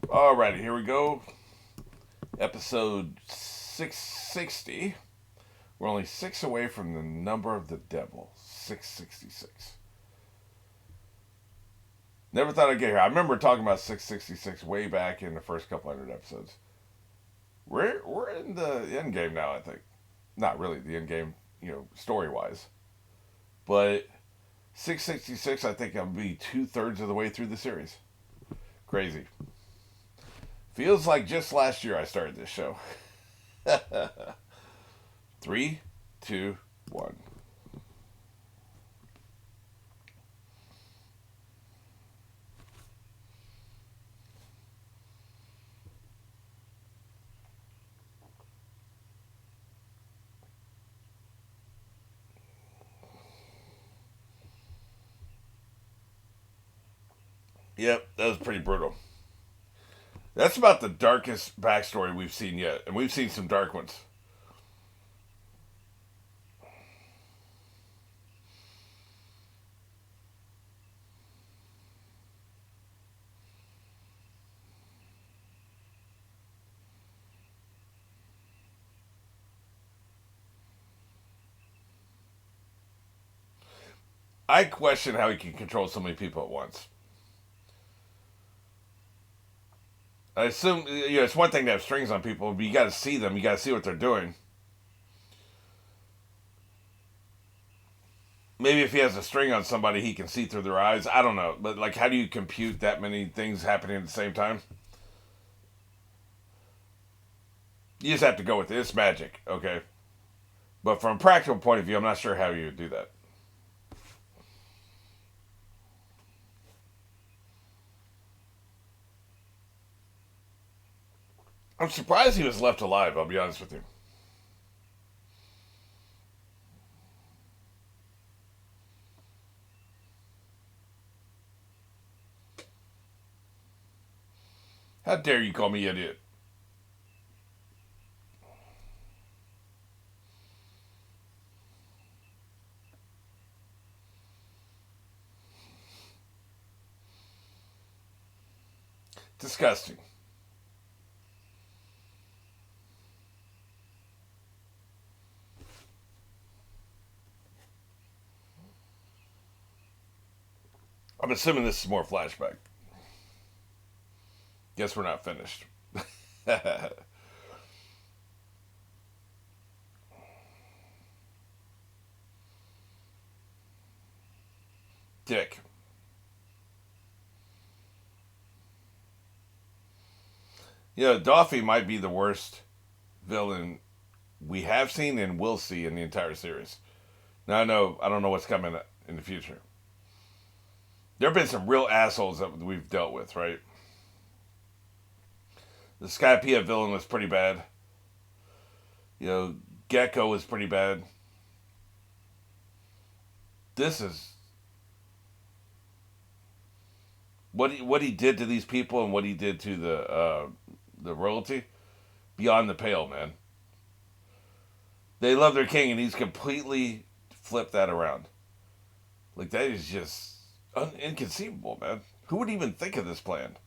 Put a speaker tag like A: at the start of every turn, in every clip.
A: Alrighty, here we go. Episode 660. We're only six away from the number of the devil. 666. Never thought I'd get here. I remember talking about 666 way back in the first couple hundred episodes. We're in the end game now, I think. Not really the end game, story wise. But 666, I think I'll be 2/3 of the way through the series. Crazy. Feels like just last year I started this show. Three, two, one. Yep, that was pretty brutal. That's about the darkest backstory we've seen yet, and we've seen some dark ones. I question how he can control so many people at once. I assume it's one thing to have strings on people, but you got to see them. You got to see what they're doing. Maybe if he has a string on somebody, he can see through their eyes. I don't know, but like, how do you compute that many things happening at the same time? You just have to go with it. It's magic, okay? But from a practical point of view, I'm not sure how you would do that. I'm surprised he was left alive. I'll be honest with you. How dare you call me idiot? Disgusting. I'm assuming this is more flashback. Guess we're not finished. Dick. Doffy might be the worst villain we have seen and will see in the entire series. Now I don't know what's coming in the future. There have been some real assholes that we've dealt with, right? The Skypiea villain was pretty bad. You know, Gecko was pretty bad. This is what he did to these people and what he did to the royalty beyond the pale, man. They love their king, and he's completely flipped that around. Like, that is just inconceivable, man. Who would even think of this plan?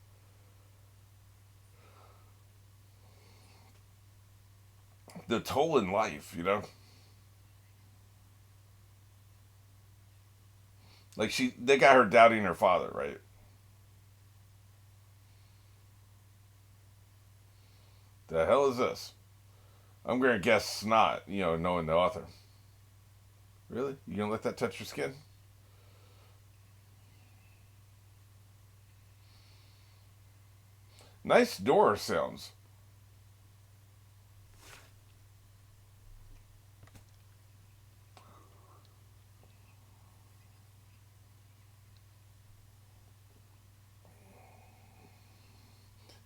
A: The toll in life. Like, they got her doubting her father, right? The hell is this? I'm gonna guess snot. Knowing the author. Really? You gonna let that touch your skin? Nice door sounds.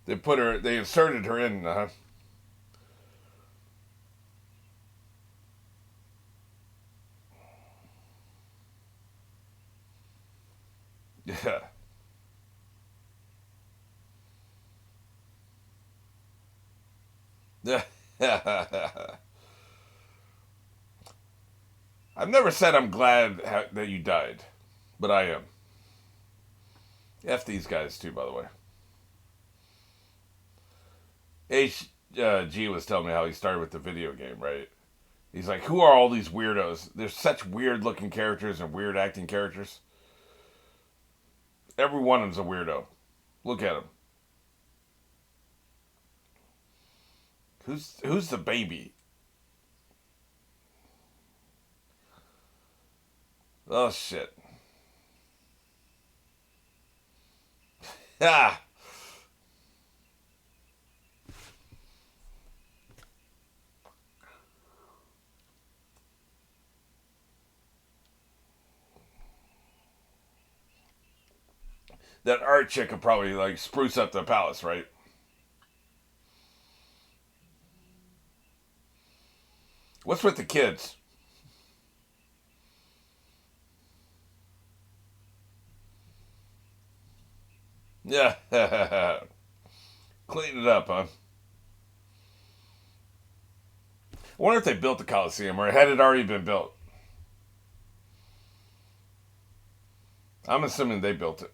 A: They inserted her in. Yeah. I've never said I'm glad that you died, but I am. F these guys too, by the way. HG was telling me how he started with the video game, right? He's like, who are all these weirdos? There's such weird looking characters and weird acting characters. Every one of them's a weirdo. Look at him. Who's the baby? Oh shit. Ah. That art chick could probably like spruce up the palace, right? What's with the kids? Yeah. Clean it up, huh? I wonder if they built the Coliseum or had it already been built. I'm assuming they built it.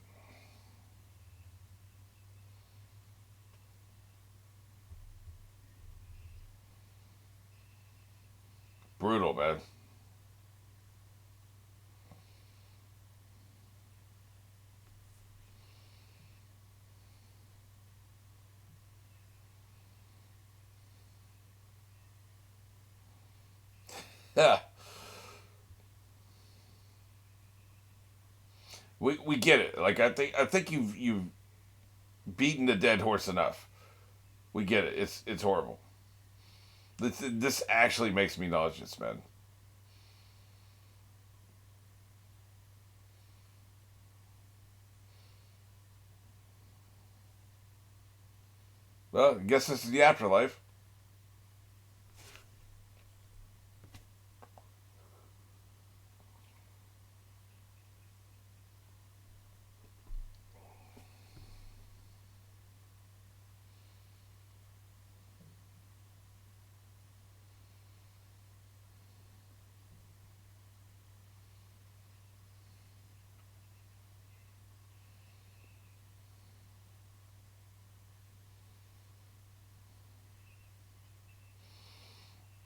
A: Brutal, man. Yeah. We get it. Like I think you've beaten the dead horse enough. We get it. It's horrible. This actually makes me nauseous, man. Well, I guess this is the afterlife.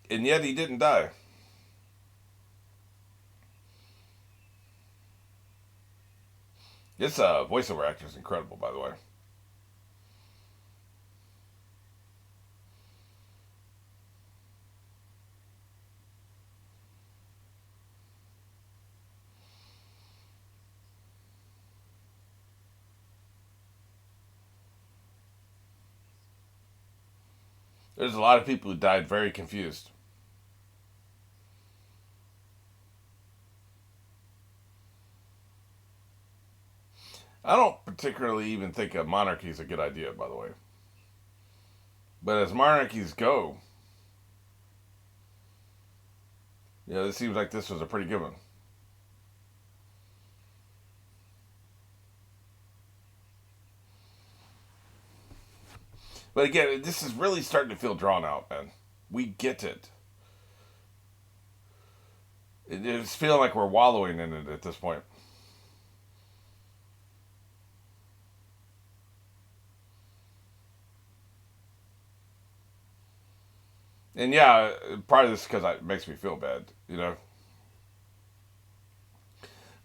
A: And yet he didn't die. This voiceover actor is incredible, by the way. There's a lot of people who died very confused. I don't particularly even think a monarchy is a good idea, by the way. But as monarchies go, it seems like this was a pretty good one. But again, this is really starting to feel drawn out, man. We get it. It's feeling like we're wallowing in it at this point. And yeah, part of this is because it makes me feel bad.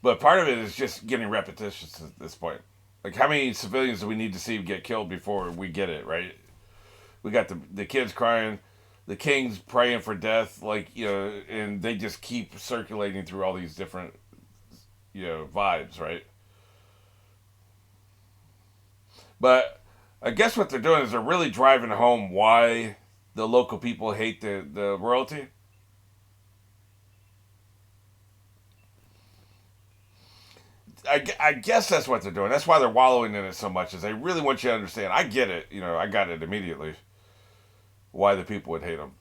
A: But part of it is just getting repetitious at this point. Like, how many civilians do we need to see get killed before we get it, right? We got the kids crying, the king's praying for death, and they just keep circulating through all these different, vibes, right? But I guess what they're doing is they're really driving home why the local people hate the royalty. I guess that's what they're doing. That's why they're wallowing in it so much, is they really want you to understand. I get it. I got it immediately why the people would hate them.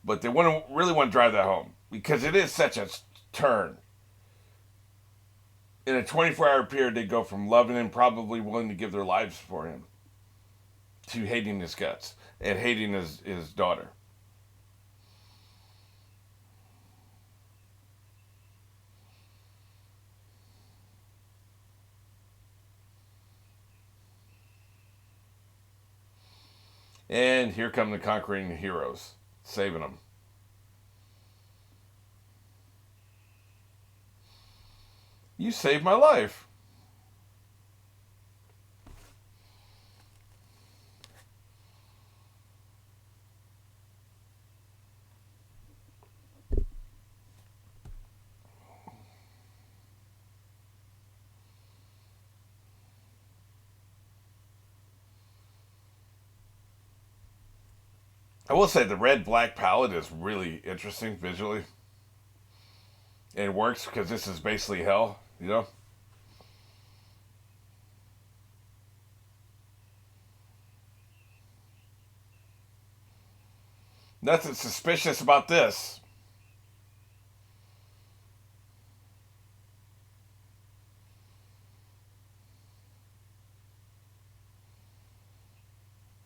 A: But they really want to drive that home because it is such a turn. In a 24-hour period, they go from loving him, probably willing to give their lives for him, to hating his guts and hating his daughter. And here come the conquering heroes, saving them. You saved my life. I will say the red black palette is really interesting visually. And it works because this is basically hell, you know? Nothing suspicious about this.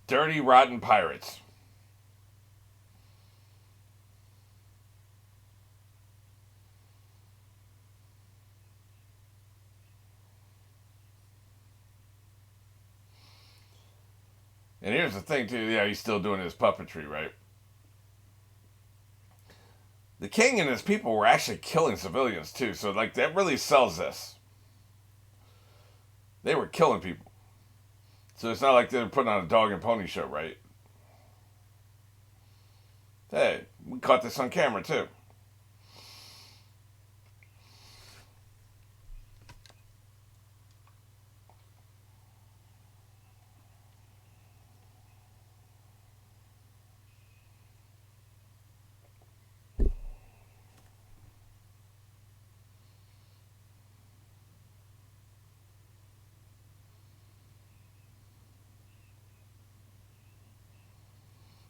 A: Dirty, rotten pirates. And here's the thing, too. Yeah, he's still doing his puppetry, right? The king and his people were actually killing civilians, too. So, like, that really sells this. They were killing people. So it's not like they're putting on a dog and pony show, right? Hey, we caught this on camera, too.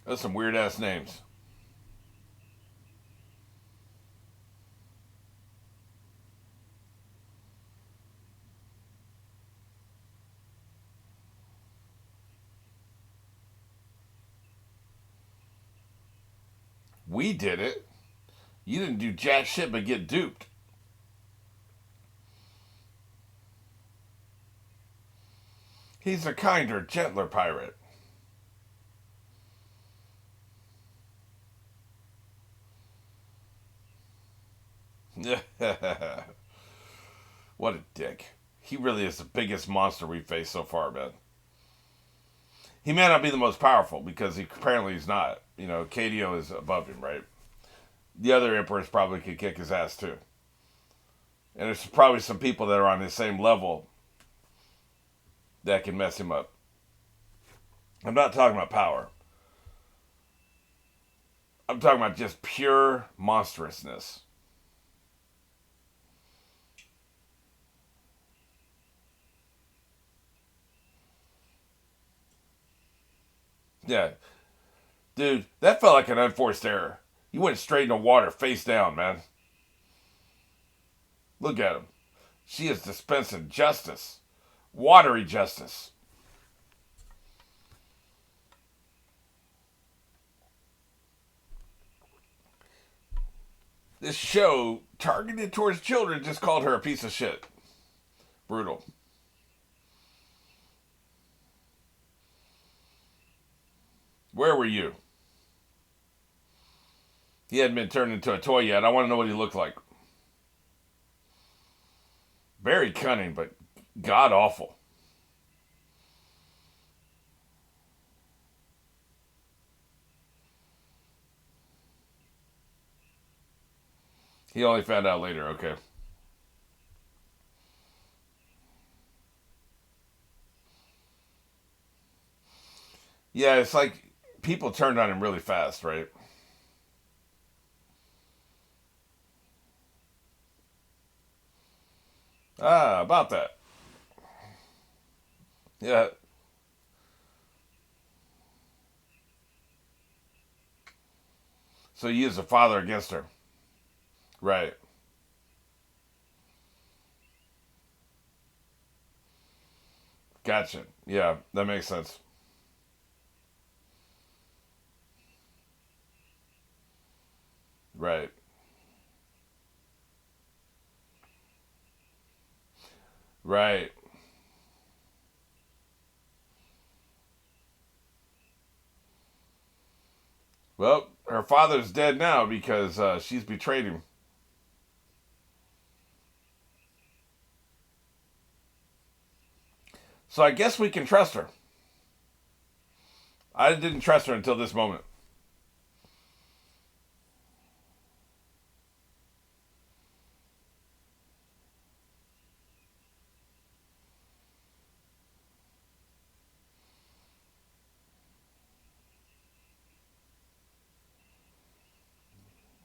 A: Those some weird ass names. We did it. You didn't do jack shit but get duped. He's a kinder, gentler pirate. What a dick. He really is the biggest monster we've faced so far, man. He may not be the most powerful because he apparently he's not. You know, KDO is above him, right? The other emperors probably could kick his ass too. And there's probably some people that are on his same level that can mess him up. I'm not talking about power. I'm talking about just pure monstrousness. Yeah, dude, that felt like an unforced error. He went straight into water, face down, man. Look at him. She is dispensing justice. Watery justice. This show, targeted towards children, just called her a piece of shit. Brutal. Where were you? He hadn't been turned into a toy yet. I want to know what he looked like. Very cunning, but god awful. He only found out later, okay. Yeah, it's like people turned on him really fast, right? Ah, about that. Yeah. So he used the father against her. Right. Gotcha. Yeah, that makes sense. Right. Right. Well, her father's dead now because she's betrayed him. So I guess we can trust her. I didn't trust her until this moment.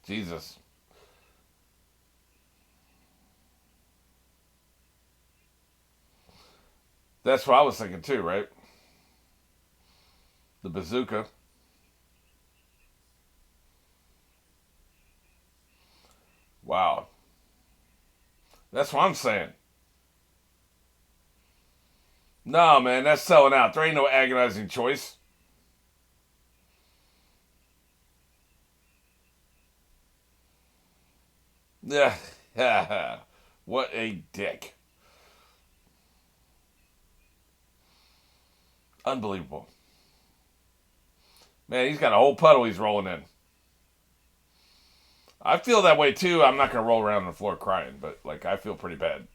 A: Jesus. That's what I was thinking too, right? The bazooka. Wow. That's what I'm saying. No, man, that's selling out. There ain't no agonizing choice. Yeah. What a dick. Unbelievable. Man, he's got a whole puddle he's rolling in. I feel that way too. I'm not going to roll around on the floor crying, but like I feel pretty bad.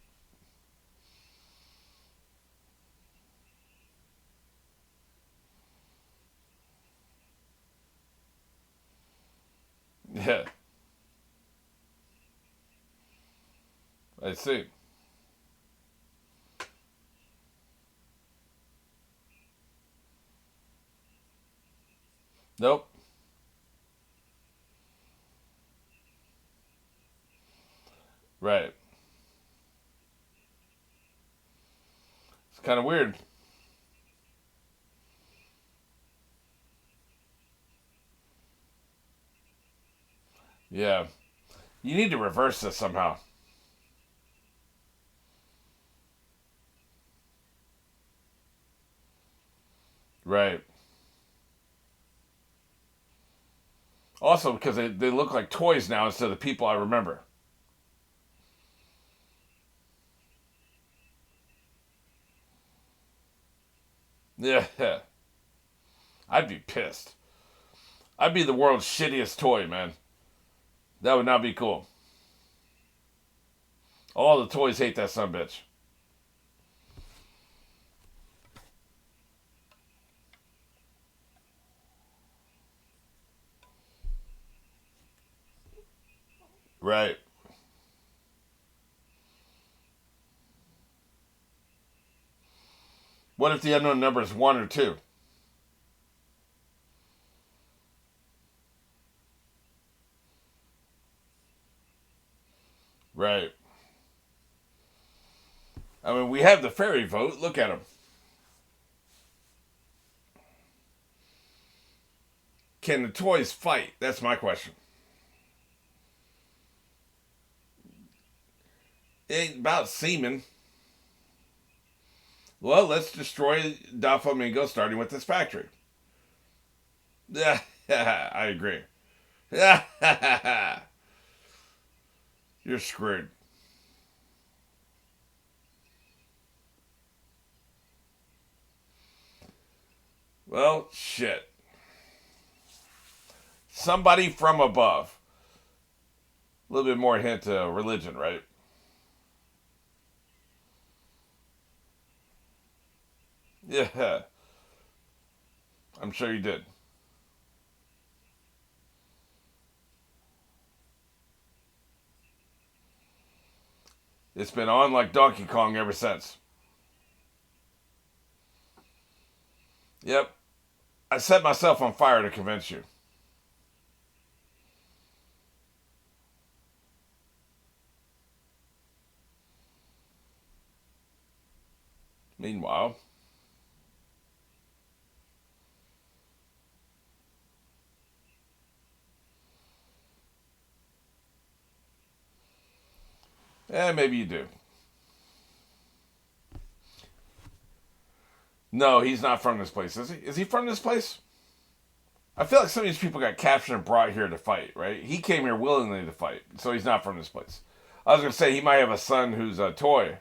A: Yeah, I see. Nope. Right. It's kind of weird. Yeah. You need to reverse this somehow. Right. Also, because they look like toys now instead of the people I remember. Yeah. I'd be pissed. I'd be the world's shittiest toy, man. That would not be cool. All the toys hate that son of a bitch. Right. What if the unknown number is one or two? Right. I mean, we have the fairy vote. Look at them. Can the toys fight? That's my question. It ain't about semen. Well, let's destroy Doflamingo starting with this factory. Yeah, I agree. You're screwed. Well, shit. Somebody from above. A little bit more hint to religion, right? Yeah, I'm sure you did. It's been on like Donkey Kong ever since. Yep. I set myself on fire to convince you. Meanwhile, maybe you do. No, he's not from this place, is he? Is he from this place? I feel like some of these people got captured and brought here to fight, right? He came here willingly to fight, so he's not from this place. I was going to say he might have a son who's a toy.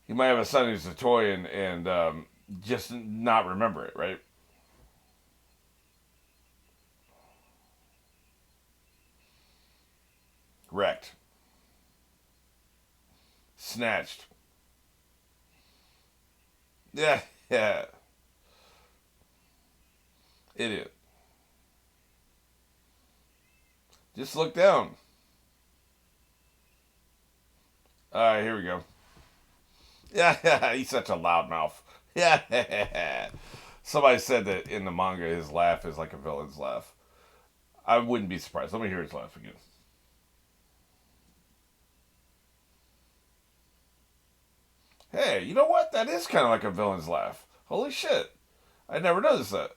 A: He might have a son who's a toy and just not remember it, right? Wrecked. Snatched. Yeah, yeah. Idiot. Just look down. Alright, here we go. Yeah, yeah, he's such a loudmouth. Yeah. Somebody said that in the manga his laugh is like a villain's laugh. I wouldn't be surprised. Let me hear his laugh again. Hey, you know what? That is kind of like a villain's laugh. Holy shit. I never noticed that.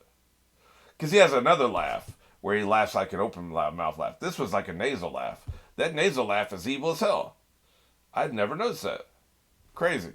A: Because he has another laugh where he laughs like an open mouth laugh. This was like a nasal laugh. That nasal laugh is evil as hell. I'd never noticed that. Crazy.